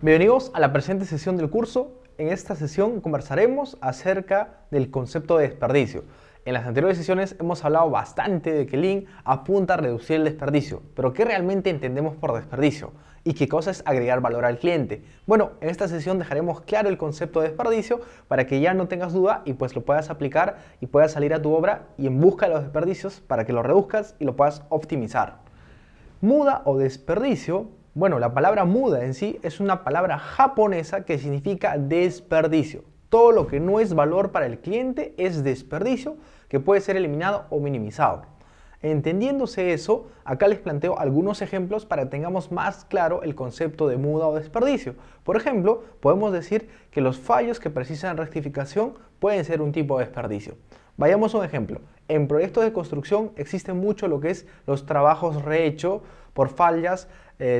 Bienvenidos a la presente sesión del curso. En esta sesión conversaremos acerca del concepto de desperdicio. En las anteriores sesiones hemos hablado bastante de que Lean apunta a reducir el desperdicio, pero ¿qué realmente entendemos por desperdicio? ¿Y qué cosa es agregar valor al cliente? Bueno, en esta sesión dejaremos claro el concepto de desperdicio para que ya no tengas duda y pues lo puedas aplicar y puedas salir a tu obra y en busca de los desperdicios para que lo reduzcas y lo puedas optimizar. Muda o desperdicio. Bueno, la palabra muda en sí es una palabra japonesa que significa desperdicio. Todo lo que no es valor para el cliente es desperdicio que puede ser eliminado o minimizado. Entendiéndose eso, acá les planteo algunos ejemplos para que tengamos más claro el concepto de muda o desperdicio. Por ejemplo, podemos decir que los fallos que precisan rectificación pueden ser un tipo de desperdicio. Vayamos a un ejemplo. En proyectos de construcción existe mucho lo que es los trabajos rehecho por fallas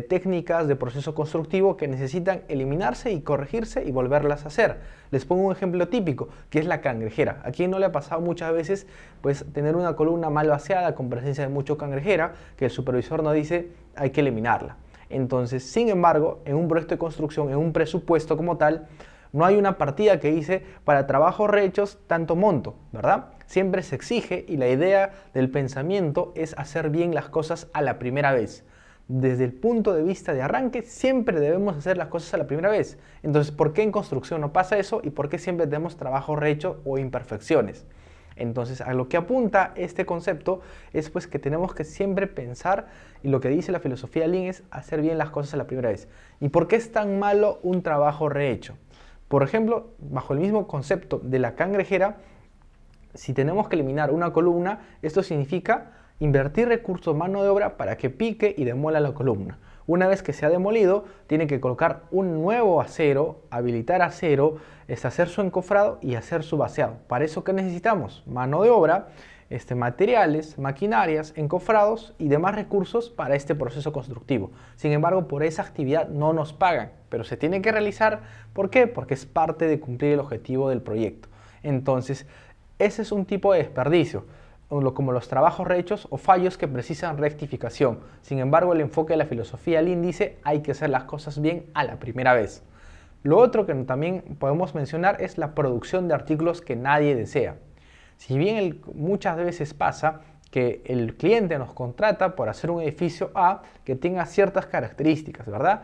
técnicas de proceso constructivo que necesitan eliminarse y corregirse y volverlas a hacer. Les pongo un ejemplo típico, que es la cangrejera. ¿A quién no le ha pasado muchas veces pues, tener una columna mal vaciada con presencia de mucho cangrejera que el supervisor nos dice hay que eliminarla? Entonces, sin embargo, en un proyecto de construcción, en un presupuesto como tal, no hay una partida que dice para trabajos rehechos tanto monto, ¿verdad? Siempre se exige y la idea del pensamiento es hacer bien las cosas a la primera vez. Desde el punto de vista de arranque, siempre debemos hacer las cosas a la primera vez. Entonces, ¿por qué en construcción no pasa eso? ¿Y por qué siempre tenemos trabajo rehecho o imperfecciones? Entonces, a lo que apunta este concepto es pues que tenemos que siempre pensar, y lo que dice la filosofía Lean es hacer bien las cosas a la primera vez. ¿Y por qué es tan malo un trabajo rehecho? Por ejemplo, bajo el mismo concepto de la cangrejera, si tenemos que eliminar una columna, esto significa invertir recursos mano de obra para que pique y demola la columna. Una vez que se ha demolido, tiene que colocar un nuevo acero, habilitar acero, hacer su encofrado y hacer su vaciado. ¿Para eso qué necesitamos? Mano de obra, materiales, maquinarias, encofrados y demás recursos para este proceso constructivo. Sin embargo, por esa actividad no nos pagan, pero se tiene que realizar. ¿Por qué? Porque es parte de cumplir el objetivo del proyecto. Entonces, ese es un tipo de desperdicio, como los trabajos rehechos o fallos que precisan rectificación. Sin embargo, el enfoque de la filosofía Lean dice hay que hacer las cosas bien a la primera vez. Lo otro que también podemos mencionar es la producción de artículos que nadie desea. Si bien muchas veces pasa que el cliente nos contrata por hacer un edificio A que tenga ciertas características, ¿verdad?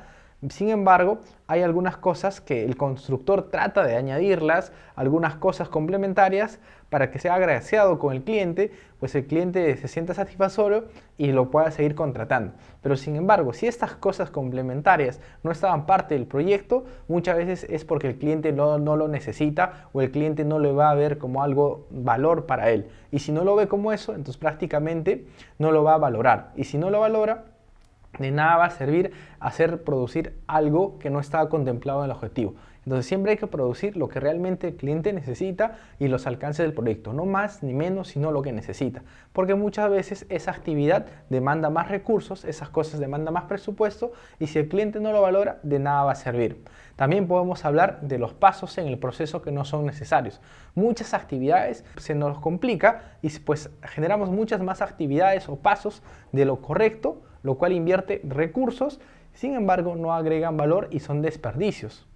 Sin embargo, hay algunas cosas que el constructor trata de añadirlas, algunas cosas complementarias para que sea agraciado con el cliente, pues el cliente se sienta satisfactorio y lo pueda seguir contratando. Pero sin embargo, si estas cosas complementarias no estaban parte del proyecto, muchas veces es porque el cliente no lo necesita o el cliente no le va a ver como algo valor para él. Y si no lo ve como eso, entonces prácticamente no lo va a valorar. Y si no lo valora, de nada va a servir producir algo que no estaba contemplado en el objetivo. Entonces siempre hay que producir lo que realmente el cliente necesita y los alcances del proyecto, no más ni menos, sino lo que necesita. Porque muchas veces esa actividad demanda más recursos, esas cosas demandan más presupuesto y si el cliente no lo valora, de nada va a servir. También podemos hablar de los pasos en el proceso que no son necesarios. Muchas actividades se nos complica y pues generamos muchas más actividades o pasos de lo correcto, lo cual invierte recursos, sin embargo no agregan valor y son desperdicios.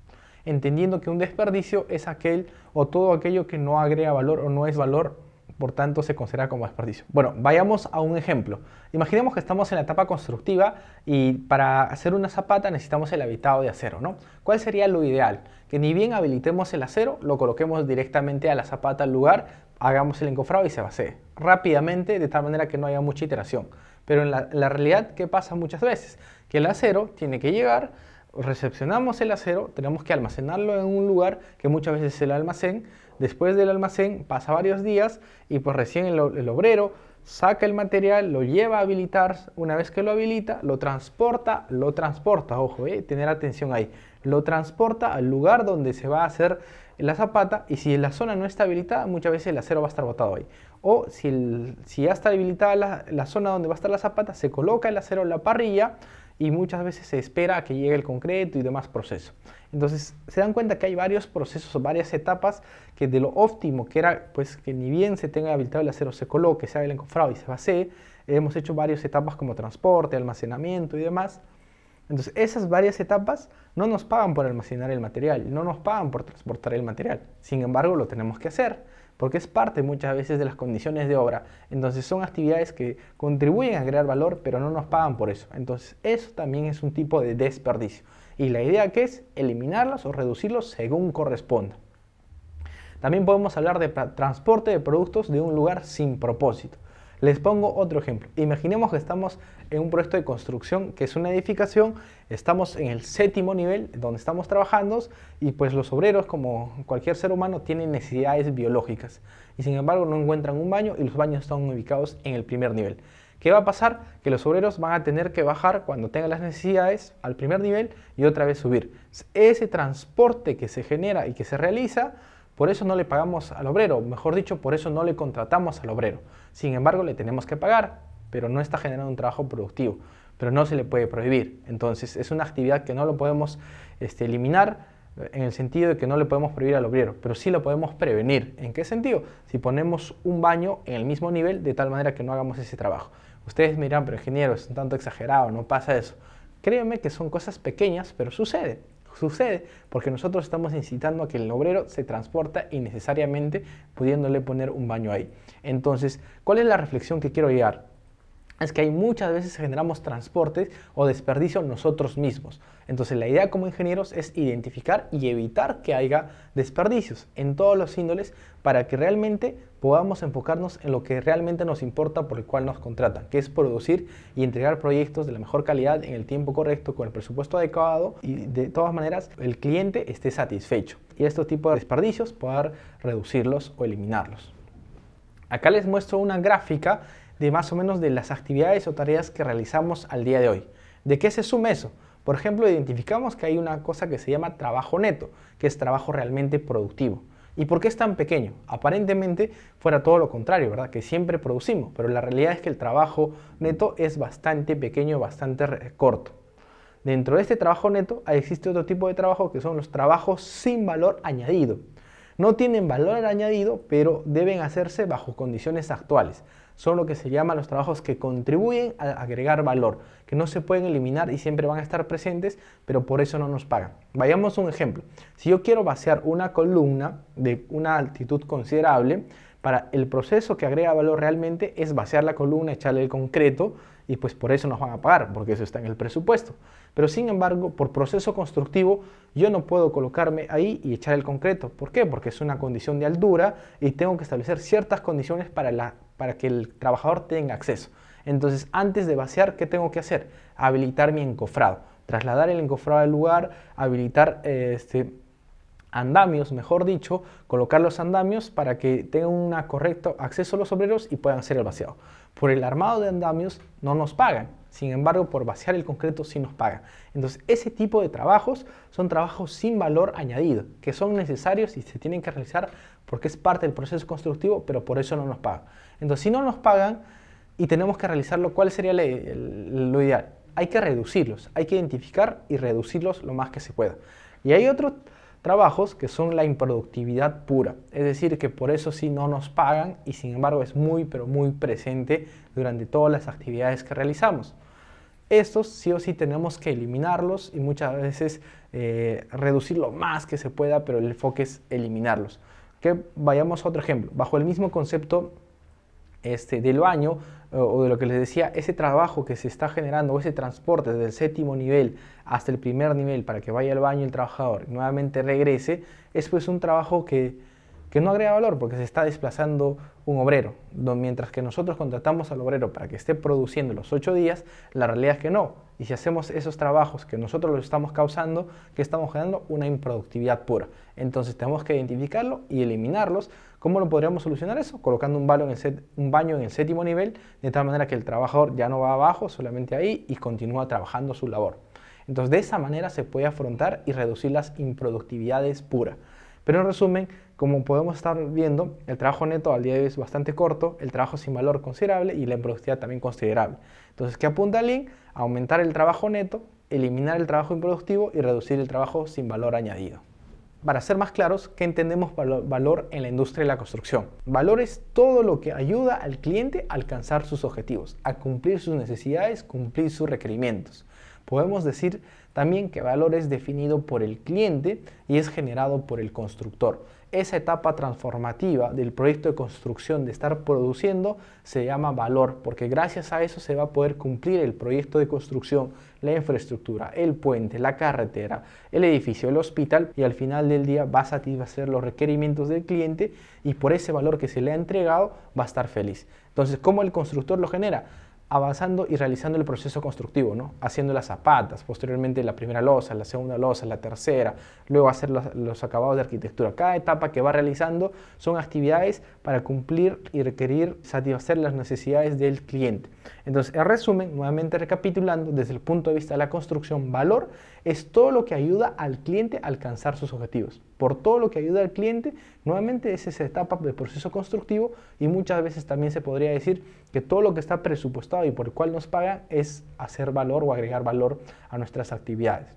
Entendiendo que un desperdicio es aquel o todo aquello que no agrega valor o no es valor, por tanto se considera como desperdicio. Bueno, vayamos a un ejemplo. Imaginemos que estamos en la etapa constructiva y para hacer una zapata necesitamos el habilitado de acero, ¿no? ¿Cuál sería lo ideal? Que ni bien habilitemos el acero, lo coloquemos directamente a la zapata al lugar, hagamos el encofrado y se vacíe rápidamente de tal manera que no haya mucha iteración. Pero en la realidad, ¿qué pasa muchas veces? Que el acero tiene que llegar, recepcionamos el acero, tenemos que almacenarlo en un lugar que muchas veces es el almacén. Después del almacén pasa varios días y pues recién el obrero saca el material, lo lleva a habilitar. Una vez que lo habilita, lo transporta, ojo, tener atención ahí, lo transporta al lugar donde se va a hacer la zapata y si la zona no está habilitada, muchas veces el acero va a estar botado ahí. O si ya está habilitada la zona donde va a estar la zapata, se coloca el acero en la parrilla y muchas veces se espera a que llegue el concreto y demás procesos. Entonces se dan cuenta que hay varios procesos, varias etapas que de lo óptimo que era pues que ni bien se tenga habilitado el acero se coloque, se haga el encofrado y se vacíe, hemos hecho varias etapas como transporte, almacenamiento y demás. Entonces, esas varias etapas no nos pagan por almacenar el material, no nos pagan por transportar el material. Sin embargo, lo tenemos que hacer porque es parte muchas veces de las condiciones de obra. Entonces, son actividades que contribuyen a crear valor, pero no nos pagan por eso. Entonces, eso también es un tipo de desperdicio. Y la idea que es eliminarlos o reducirlos según corresponda. También podemos hablar de transporte de productos de un lugar sin propósito. Les pongo otro ejemplo. Imaginemos que estamos en un proyecto de construcción que es una edificación, estamos en el 7º nivel donde estamos trabajando y pues los obreros, como cualquier ser humano, tienen necesidades biológicas y sin embargo no encuentran un baño y los baños están ubicados en el 1er nivel. ¿Qué va a pasar? Que los obreros van a tener que bajar cuando tengan las necesidades al 1er nivel y otra vez subir. Ese transporte que se genera y que se realiza, por eso no le pagamos al obrero, mejor dicho, por eso no le contratamos al obrero. Sin embargo, le tenemos que pagar, pero no está generando un trabajo productivo, pero no se le puede prohibir. Entonces, es una actividad que no lo podemos eliminar en el sentido de que no le podemos prohibir al obrero, pero sí lo podemos prevenir. ¿En qué sentido? Si ponemos un baño en el mismo nivel, de tal manera que no hagamos ese trabajo. Ustedes me dirán, pero ingeniero, es un tanto exagerado, no pasa eso. Créanme que son cosas pequeñas, pero sucede. Sucede porque nosotros estamos incitando a que el obrero se transporta innecesariamente pudiéndole poner un baño ahí. Entonces, ¿cuál es la reflexión que quiero llegar? Es que hay muchas veces generamos transportes o desperdicio nosotros mismos. Entonces la idea como ingenieros es identificar y evitar que haya desperdicios en todos los índoles para que realmente podamos enfocarnos en lo que realmente nos importa por el cual nos contratan, que es producir y entregar proyectos de la mejor calidad en el tiempo correcto, con el presupuesto adecuado y de todas maneras el cliente esté satisfecho. Y estos tipos de desperdicios poder reducirlos o eliminarlos. Acá les muestro una gráfica de más o menos de las actividades o tareas que realizamos al día de hoy. ¿De qué se suma eso? Por ejemplo, identificamos que hay una cosa que se llama trabajo neto, que es trabajo realmente productivo. ¿Y por qué es tan pequeño? Aparentemente fuera todo lo contrario, ¿verdad? Que siempre producimos, pero la realidad es que el trabajo neto es bastante pequeño, bastante corto. Dentro de este trabajo neto existe otro tipo de trabajo que son los trabajos sin valor añadido. No tienen valor añadido, pero deben hacerse bajo condiciones actuales. Son lo que se llaman los trabajos que contribuyen a agregar valor, que no se pueden eliminar y siempre van a estar presentes, pero por eso no nos pagan. Vayamos a un ejemplo. Si yo quiero vaciar una columna de una altitud considerable, para el proceso que agrega valor realmente es vaciar la columna, echarle el concreto y pues por eso nos van a pagar, porque eso está en el presupuesto. Pero sin embargo, por proceso constructivo, yo no puedo colocarme ahí y echar el concreto. ¿Por qué? Porque es una condición de altura y tengo que establecer ciertas condiciones para que el trabajador tenga acceso. Entonces, antes de vaciar, ¿qué tengo que hacer? Habilitar mi encofrado, trasladar el encofrado al lugar, habilitar andamios, mejor dicho, colocar los andamios para que tengan un correcto acceso a los obreros y puedan hacer el vaciado. Por el armado de andamios no nos pagan, sin embargo por vaciar el concreto sí nos pagan. Entonces ese tipo de trabajos son trabajos sin valor añadido, que son necesarios y se tienen que realizar porque es parte del proceso constructivo, pero por eso no nos pagan. Entonces si no nos pagan y tenemos que realizarlo, ¿cuál sería lo ideal? Hay que reducirlos, hay que identificar y reducirlos lo más que se pueda. Y hay otros trabajos que son la improductividad pura, es decir, que por eso sí no nos pagan y sin embargo es muy pero muy presente durante todas las actividades que realizamos. Estos sí o sí tenemos que eliminarlos y muchas veces reducir lo más que se pueda, pero el enfoque es eliminarlos. Que vayamos a otro ejemplo, bajo el mismo concepto del baño o de lo que les decía, ese trabajo que se está generando o ese transporte desde el 7º nivel hasta el 1er nivel para que vaya al baño el trabajador y nuevamente regrese, es pues un trabajo que no agrega valor porque se está desplazando un obrero, mientras que nosotros contratamos al obrero para que esté produciendo los 8 días, la realidad es que no. Y si hacemos esos trabajos que nosotros los estamos causando, que estamos generando una improductividad pura. Entonces tenemos que identificarlo y eliminarlos. ¿Cómo lo podríamos solucionar eso? Colocando un baño en el 7º nivel, de tal manera que el trabajador ya no va abajo, solamente ahí y continúa trabajando su labor. Entonces de esa manera se puede afrontar y reducir las improductividades puras. Pero en resumen, como podemos estar viendo, el trabajo neto al día de hoy es bastante corto, el trabajo sin valor considerable y la improductividad también considerable. Entonces, ¿qué apunta el link? Aumentar el trabajo neto, eliminar el trabajo improductivo y reducir el trabajo sin valor añadido. Para ser más claros, ¿qué entendemos por valor en la industria de la construcción? Valor es todo lo que ayuda al cliente a alcanzar sus objetivos, a cumplir sus necesidades, cumplir sus requerimientos. Podemos decir también que valor es definido por el cliente y es generado por el constructor. Esa etapa transformativa del proyecto de construcción de estar produciendo se llama valor, porque gracias a eso se va a poder cumplir el proyecto de construcción, la infraestructura, el puente, la carretera, el edificio, el hospital, y al final del día va a satisfacer los requerimientos del cliente y por ese valor que se le ha entregado va a estar feliz. Entonces, ¿cómo el constructor lo genera? Avanzando y realizando el proceso constructivo, ¿no? Haciendo las zapatas, posteriormente la primera losa, la segunda losa, la tercera, luego hacer los acabados de arquitectura. Cada etapa que va realizando son actividades para cumplir y requerir satisfacer las necesidades del cliente. Entonces, en resumen, nuevamente recapitulando, desde el punto de vista de la construcción, valor es todo lo que ayuda al cliente a alcanzar sus objetivos. Por todo lo que ayuda al cliente, nuevamente es esa etapa del proceso constructivo, y muchas veces también se podría decir que todo lo que está presupuestado y por el cual nos pagan es hacer valor o agregar valor a nuestras actividades.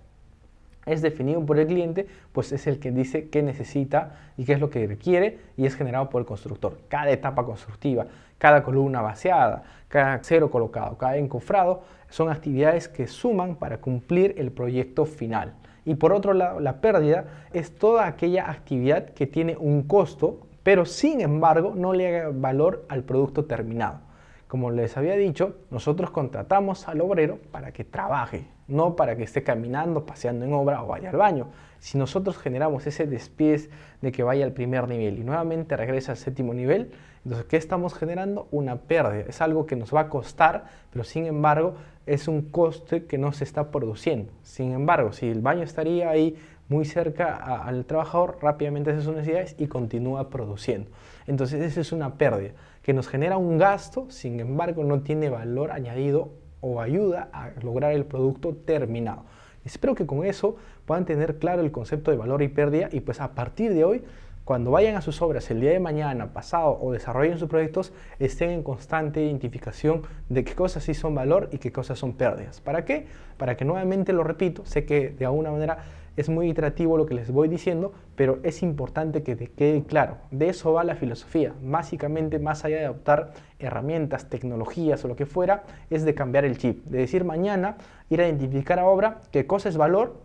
Es definido por el cliente, pues es el que dice qué necesita y qué es lo que requiere, y es generado por el constructor. Cada etapa constructiva, cada columna vaciada, cada acero colocado, cada encofrado, son actividades que suman para cumplir el proyecto final. Y por otro lado, la pérdida es toda aquella actividad que tiene un costo, pero sin embargo no le haga valor al producto terminado. Como les había dicho, nosotros contratamos al obrero para que trabaje, no para que esté caminando, paseando en obra o vaya al baño. Si nosotros generamos ese despiece de que vaya al primer nivel y nuevamente regresa al séptimo nivel, entonces, ¿qué estamos generando? Una pérdida. Es algo que nos va a costar, pero sin embargo es un coste que no se está produciendo. Sin embargo, si el baño estaría ahí muy cerca al trabajador, rápidamente hace sus necesidades y continúa produciendo. Entonces, esa es una pérdida que nos genera un gasto, sin embargo no tiene valor añadido o ayuda a lograr el producto terminado. Espero que con eso puedan tener claro el concepto de valor y pérdida, y pues a partir de hoy, cuando vayan a sus obras el día de mañana, pasado o desarrollen sus proyectos, estén en constante identificación de qué cosas sí son valor y qué cosas son pérdidas. ¿Para qué? Para que nuevamente, lo repito, sé que de alguna manera es muy iterativo lo que les voy diciendo, pero es importante que te quede claro. De eso va la filosofía. Básicamente, más allá de adoptar herramientas, tecnologías o lo que fuera, es de cambiar el chip. De decir mañana, ir a identificar a obra qué cosa es valor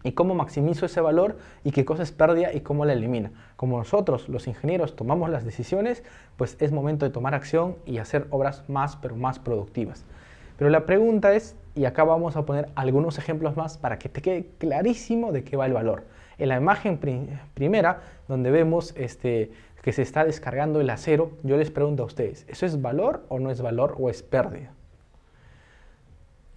y cómo maximizo ese valor, y qué cosa es pérdida y cómo la elimina. Como nosotros, los ingenieros, tomamos las decisiones, pues es momento de tomar acción y hacer obras más, pero más productivas. Pero la pregunta es, y acá vamos a poner algunos ejemplos más para que te quede clarísimo de qué va el valor. En la imagen primera, donde vemos que se está descargando el acero, yo les pregunto a ustedes, ¿eso es valor o no es valor, o es pérdida?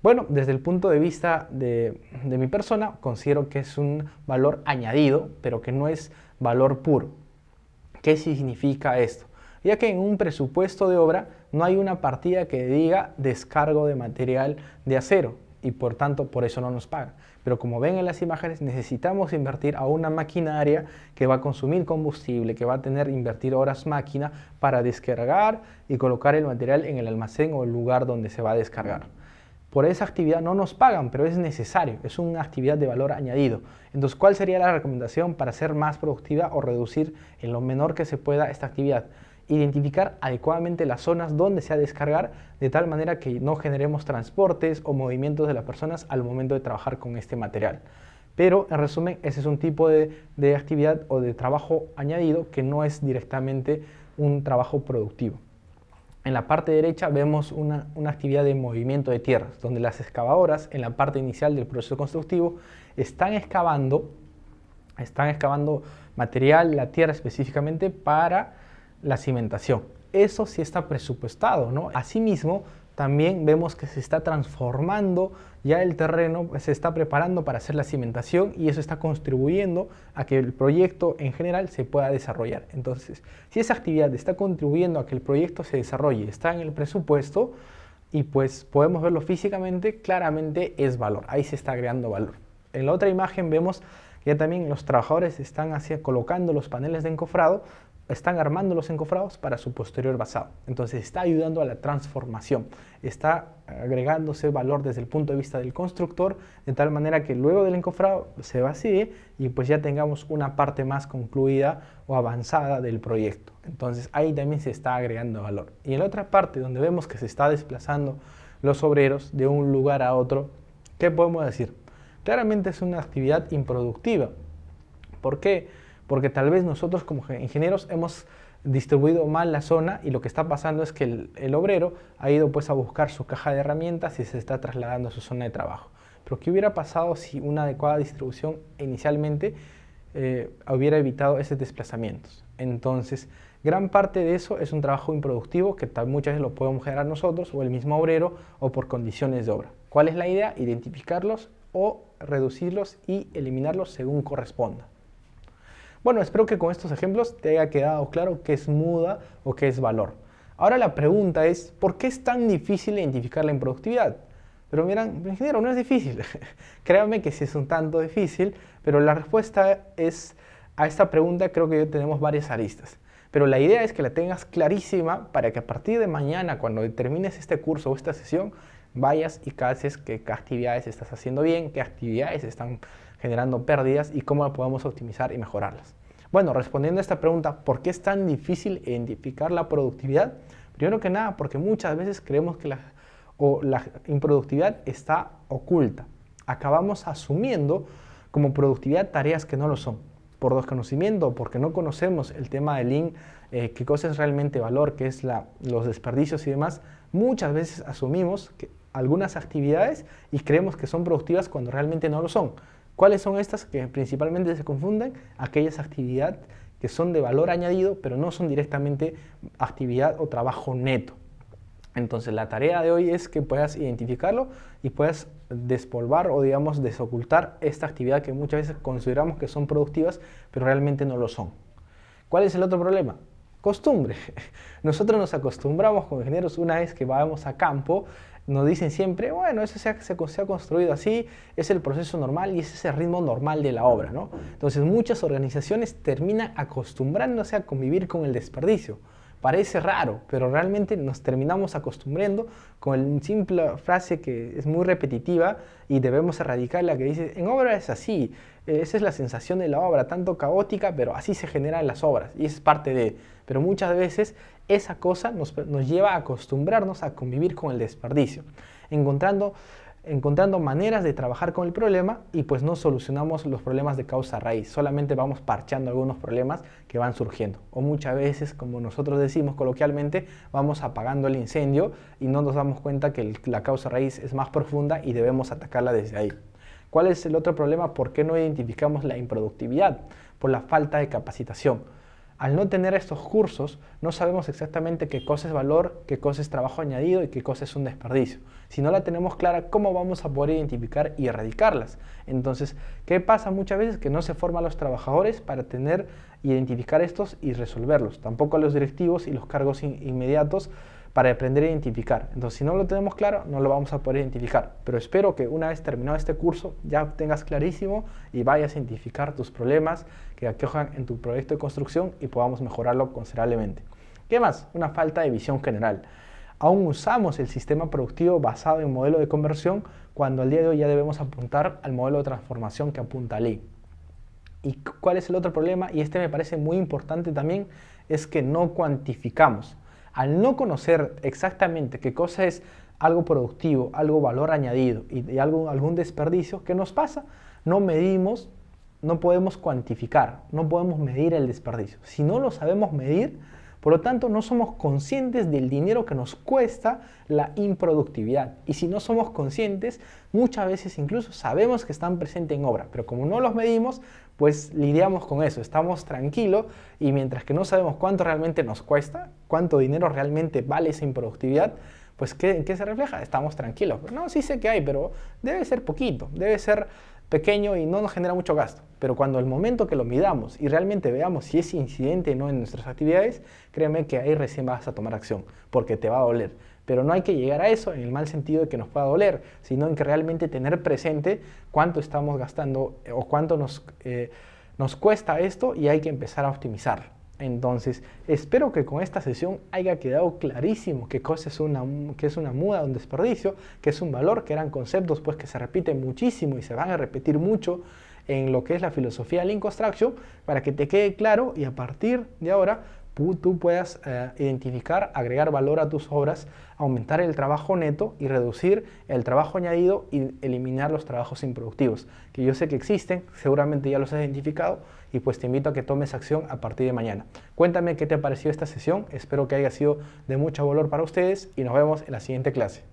Bueno, desde el punto de vista de mi persona, considero que es un valor añadido, pero que no es valor puro. ¿Qué significa esto? Ya que en un presupuesto de obra no hay una partida que diga descargo de material de acero, y por tanto por eso no nos pagan. Pero como ven en las imágenes, necesitamos invertir a una maquinaria que va a consumir combustible, que va a invertir horas máquina para descargar y colocar el material en el almacén o el lugar donde se va a descargar. Por esa actividad no nos pagan, pero es necesario, es una actividad de valor añadido. Entonces, ¿cuál sería la recomendación para ser más productiva o reducir en lo menor que se pueda esta actividad? Identificar adecuadamente las zonas donde se ha de descargar, de tal manera que no generemos transportes o movimientos de las personas al momento de trabajar con este material. Pero, en resumen, ese es un tipo de actividad o de trabajo añadido que no es directamente un trabajo productivo. En la parte derecha vemos una actividad de movimiento de tierras, donde las excavadoras en la parte inicial del proceso constructivo están excavando material, la tierra específicamente, para la cimentación. Eso sí está presupuestado, ¿no? Asimismo, también vemos que se está transformando ya el terreno, se está preparando para hacer la cimentación, y eso está contribuyendo a que el proyecto en general se pueda desarrollar. Entonces, si esa actividad está contribuyendo a que el proyecto se desarrolle, está en el presupuesto y pues podemos verlo físicamente, claramente es valor, ahí se está agregando valor. En la otra imagen vemos que ya también los trabajadores están colocando los paneles de encofrado, están armando los encofrados para su posterior basado. Entonces está ayudando a la transformación, está agregándose valor desde el punto de vista del constructor, de tal manera que luego del encofrado se vacíe y pues ya tengamos una parte más concluida o avanzada del proyecto. Entonces ahí también se está agregando valor. Y en la otra parte, donde vemos que se está desplazando los obreros de un lugar a otro, ¿Qué podemos decir? Claramente es una actividad improductiva. ¿Por qué? Porque tal vez nosotros como ingenieros hemos distribuido mal la zona y lo que está pasando es que el obrero ha ido pues a buscar su caja de herramientas y se está trasladando a su zona de trabajo. Pero ¿qué hubiera pasado si una adecuada distribución inicialmente hubiera evitado esos desplazamientos? Entonces, gran parte de eso es un trabajo improductivo que muchas veces lo podemos generar nosotros o el mismo obrero o por condiciones de obra. ¿Cuál es la idea? Identificarlos o reducirlos y eliminarlos según corresponda. Bueno, espero que con estos ejemplos te haya quedado claro qué es muda o qué es valor. Ahora la pregunta es, ¿por qué es tan difícil identificar la improductividad? Pero miran, ingeniero, no es difícil. Créanme que sí es un tanto difícil, pero la respuesta es a esta pregunta creo que tenemos varias aristas. Pero la idea es que la tengas clarísima para que a partir de mañana, cuando termines este curso o esta sesión, vayas y cases qué actividades estás haciendo bien, qué actividades están generando pérdidas y cómo podemos optimizar y mejorarlas. Bueno, respondiendo a esta pregunta, ¿por qué es tan difícil identificar la productividad? Primero que nada, porque muchas veces creemos que la improductividad está oculta. Acabamos asumiendo como productividad tareas que no lo son. Por desconocimiento, porque no conocemos el tema del Lean, qué cosa es realmente valor, qué es los desperdicios y demás, muchas veces asumimos que algunas actividades y creemos que son productivas cuando realmente no lo son. ¿Cuáles son estas que principalmente se confunden? Aquellas actividades que son de valor añadido, pero no son directamente actividad o trabajo neto. Entonces la tarea de hoy es que puedas identificarlo y puedas despolvar o digamos desocultar esta actividad que muchas veces consideramos que son productivas, pero realmente no lo son. ¿Cuál es el otro problema? Costumbre. Nosotros nos acostumbramos como ingenieros una vez que vamos a campo, nos dicen siempre, bueno, eso se ha construido así, es el proceso normal y ese es el ritmo normal de la obra, ¿no? Entonces muchas organizaciones terminan acostumbrándose a convivir con el desperdicio. Parece raro, pero realmente nos terminamos acostumbrando con la simple frase que es muy repetitiva y debemos erradicarla, que dice, en obra es así, esa es la sensación de la obra, tanto caótica, pero así se generan las obras y es parte de. Pero muchas veces esa cosa nos lleva a acostumbrarnos a convivir con el desperdicio, encontrando maneras de trabajar con el problema y pues no solucionamos los problemas de causa raíz, solamente vamos parchando algunos problemas que van surgiendo. O muchas veces, como nosotros decimos coloquialmente, vamos apagando el incendio y no nos damos cuenta que la causa raíz es más profunda y debemos atacarla desde ahí. ¿Cuál es el otro problema? ¿Por qué no identificamos la improductividad? Por la falta de capacitación. Al no tener estos cursos, no sabemos exactamente qué cosa es valor, qué cosa es trabajo añadido y qué cosa es un desperdicio. Si no la tenemos clara, ¿cómo vamos a poder identificar y erradicarlas? Entonces, ¿qué pasa muchas veces? Que no se forman a los trabajadores para identificar estos y resolverlos. Tampoco a los directivos y los cargos inmediatos para aprender a identificar. Entonces, si no lo tenemos claro, no lo vamos a poder identificar. Pero espero que una vez terminado este curso ya tengas clarísimo y vayas a identificar tus problemas que aquejan en tu proyecto de construcción y podamos mejorarlo considerablemente. ¿Qué más? Una falta de visión general. Aún usamos el sistema productivo basado en modelo de conversión cuando al día de hoy ya debemos apuntar al modelo de transformación que apunta a Lean. ¿Y cuál es el otro problema? Y este me parece muy importante también, es que no cuantificamos. Al no conocer exactamente qué cosa es algo productivo, algo valor añadido y algún desperdicio, ¿qué nos pasa? No medimos, no podemos cuantificar, no podemos medir el desperdicio. Si no lo sabemos medir, por lo tanto no somos conscientes del dinero que nos cuesta la improductividad. Y si no somos conscientes, muchas veces incluso sabemos que están presentes en obra, pero como no los medimos, pues lidiamos con eso, estamos tranquilos y mientras que no sabemos cuánto realmente nos cuesta, cuánto dinero realmente vale esa improductividad, pues ¿en qué se refleja? Estamos tranquilos. No, sí sé que hay, pero debe ser poquito, debe ser pequeño y no nos genera mucho gasto. Pero cuando el momento que lo midamos y realmente veamos si es incidente o no en nuestras actividades, créeme que ahí recién vas a tomar acción, porque te va a doler. Pero no hay que llegar a eso en el mal sentido de que nos pueda doler, sino en que realmente tener presente cuánto estamos gastando o cuánto nos cuesta esto y hay que empezar a optimizarlo. Entonces, espero que con esta sesión haya quedado clarísimo qué es una muda, un desperdicio, qué es un valor, que eran conceptos pues, que se repiten muchísimo y se van a repetir mucho en lo que es la filosofía Lean Construction, para que te quede claro y a partir de ahora tú puedas identificar, agregar valor a tus obras, aumentar el trabajo neto y reducir el trabajo añadido y eliminar los trabajos improductivos, que yo sé que existen, seguramente ya los has identificado y pues te invito a que tomes acción a partir de mañana. Cuéntame qué te pareció esta sesión, espero que haya sido de mucho valor para ustedes y nos vemos en la siguiente clase.